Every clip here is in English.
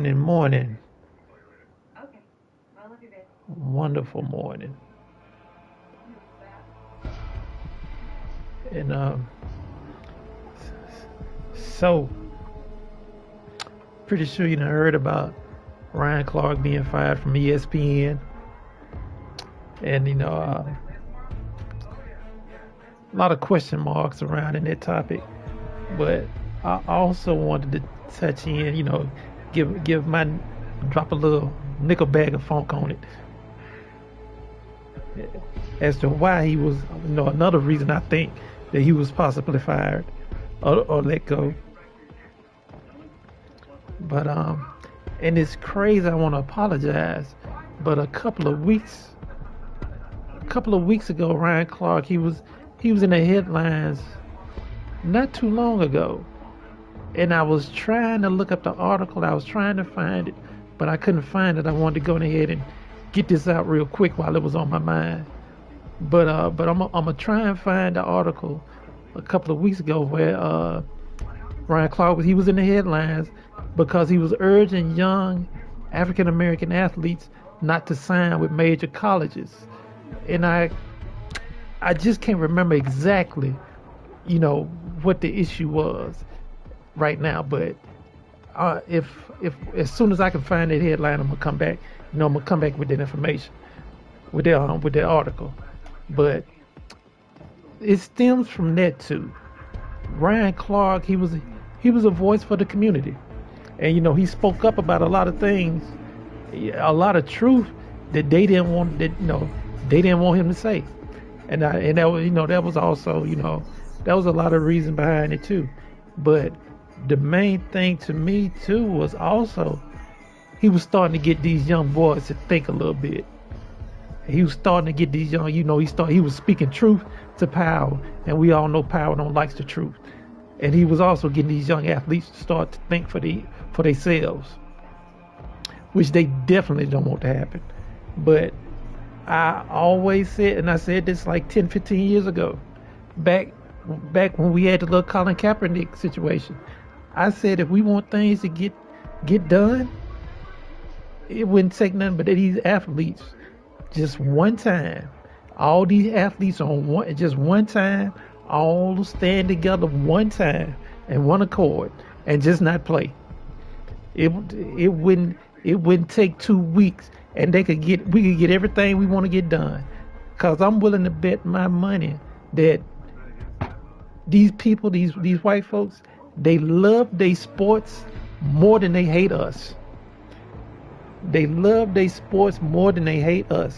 Morning, morning. Okay. Well, love you, babe. Wonderful morning. And so pretty sure you done heard about Ryan Clark being fired from ESPN, and a lot of question marks surrounding that topic. But I also wanted to touch in, give my drop a little nickel bag of funk on it as to why he was, another reason I think that he was possibly fired or let go. But and it's crazy. I want to apologize, but a couple of weeks ago, Ryan Clark he was in the headlines not too long ago, and I was trying to look up the article. I was trying to find it, but I couldn't find it. I wanted to go ahead and get this out real quick while it was on my mind. But I'm gonna try and find the article a couple of weeks ago where Ryan Clark he was in the headlines because he was urging young African American athletes not to sign with major colleges, and I just can't remember exactly, what the issue was right now. But if as soon as I can find that headline, I'm gonna come back. I'm gonna come back with that information, with that article. But it stems from that too. Ryan Clark, he was a voice for the community, and he spoke up about a lot of things, a lot of truth that they didn't want him to say, and that was that was also that was a lot of reason behind it too. But the main thing to me too was also he was starting to get these young boys to think a little bit. He was starting to get these young, he was speaking truth to power, and we all know power don't like the truth. And he was also getting these young athletes to start to think for themselves, which they definitely don't want to happen. But I always said, and I said this like 10, 15 years ago, back when we had the little Colin Kaepernick situation, I said if we want things to get done, it wouldn't take nothing but these athletes just one time. All these athletes on one time, all stand together one time and one accord and just not play. It wouldn't take 2 weeks, and we could get everything we want to get done. Cause I'm willing to bet my money that these people, these white folks, they love their sports more than they hate us. They love their sports more than they hate us,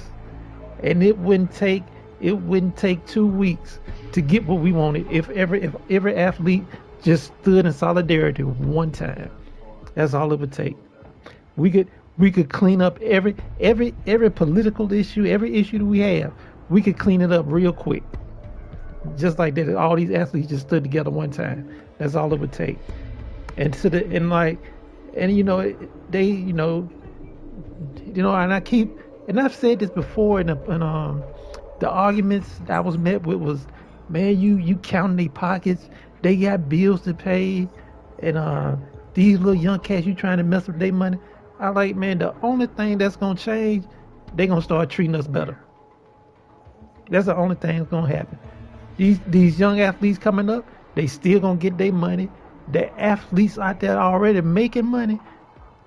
and it wouldn't take 2 weeks to get what we wanted if every athlete just stood in solidarity one time. That's all it would take. We could clean up every political issue, every issue that we have. We could clean it up real quick, just like that. All these athletes just stood together one time. That's all it would take. And to the and like and they and I've said this before the arguments that I was met with was, man, you counting their pockets, they got bills to pay, and these little young cats, you trying to mess with their money. I like, man, the only thing that's gonna change, they gonna start treating us better. That's the only thing that's gonna happen. These young athletes coming up, they still gonna get their money. The athletes out there already making money,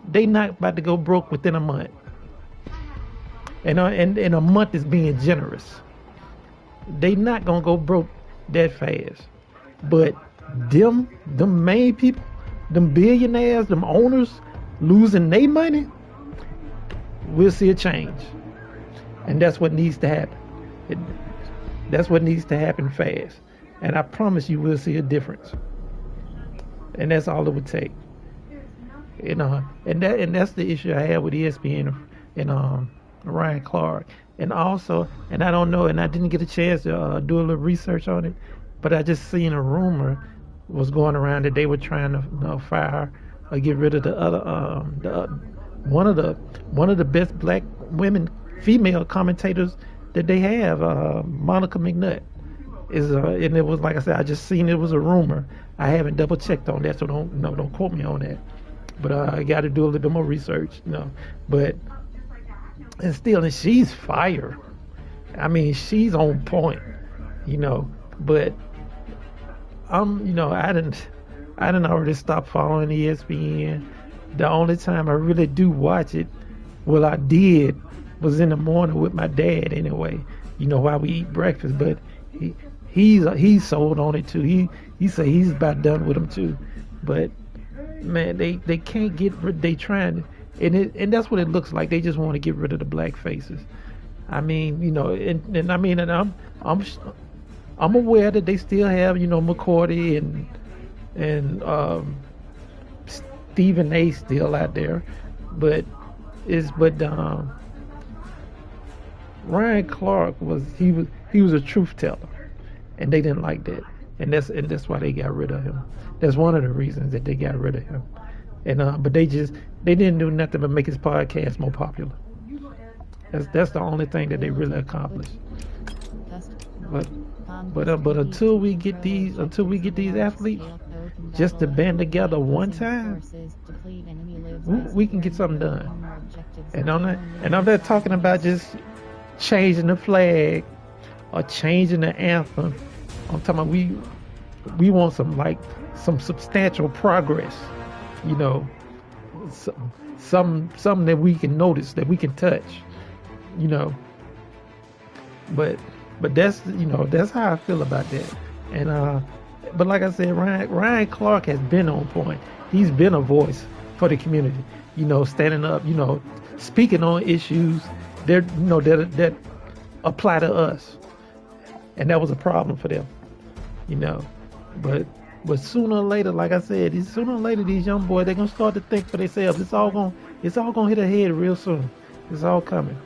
they not about to go broke within a month. And a month is being generous. They not gonna go broke that fast. But them main people, them billionaires, them owners losing their money, we'll see a change. And that's what needs to happen. That's what needs to happen fast. And I promise you we'll see a difference. And that's all it would take. And that's the issue I have with ESPN and Ryan Clark. And also, and I don't know, and I didn't get a chance to do a little research on it, but I just seen a rumor was going around that they were trying to fire or get rid of one of the best black women female commentators that they have, Monica McNutt. And it was, like I said, I just seen it was a rumor. I haven't double checked on that, so don't quote me on that. But I got to do a little bit more research, you know. But and still, and she's fire. I mean, she's on point, you know. But you know, I didn't already stop following ESPN. The only time I really do watch it, well, I did, was in the morning with my dad anyway. You know, while we eat breakfast. But he's sold on it too. He say he's about done with them too. But man, they can't get rid. They trying, and that's what it looks like. They just want to get rid of the black faces. I mean, you know, and I mean, and I'm I'm aware that they still have, you know, McCourty and Stephen A. still out there, but Ryan Clark was a truth teller, and they didn't like that, and that's why they got rid of him. That's one of the reasons that they got rid of him. And but they didn't do nothing but make his podcast more popular. That's the only thing that they really accomplished. But but until we get these athletes just to band together one time, we can get something done. And I'm not talking about just changing the flag or changing the anthem. I'm talking about we want some substantial progress. You know, something that we can notice, that we can touch. You know, but that's, you know, that's how I feel about that. And but like I said, Ryan Clark has been on point. He's been a voice for the community. You know, standing up. You know, speaking on issues that apply to us, and that was a problem for them. You know, but sooner or later, like I said, sooner or later these young boys, they're gonna start to think for themselves. It's all gonna hit a head real soon. It's all coming.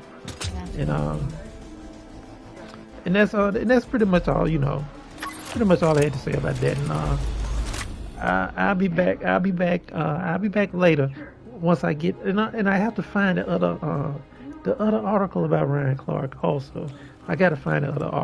And that's pretty much all, you know. Pretty much all I had to say about that. And I'll be back. I'll be back later once I get, and I have to find the other article about Ryan Clark also. I got to find the other article.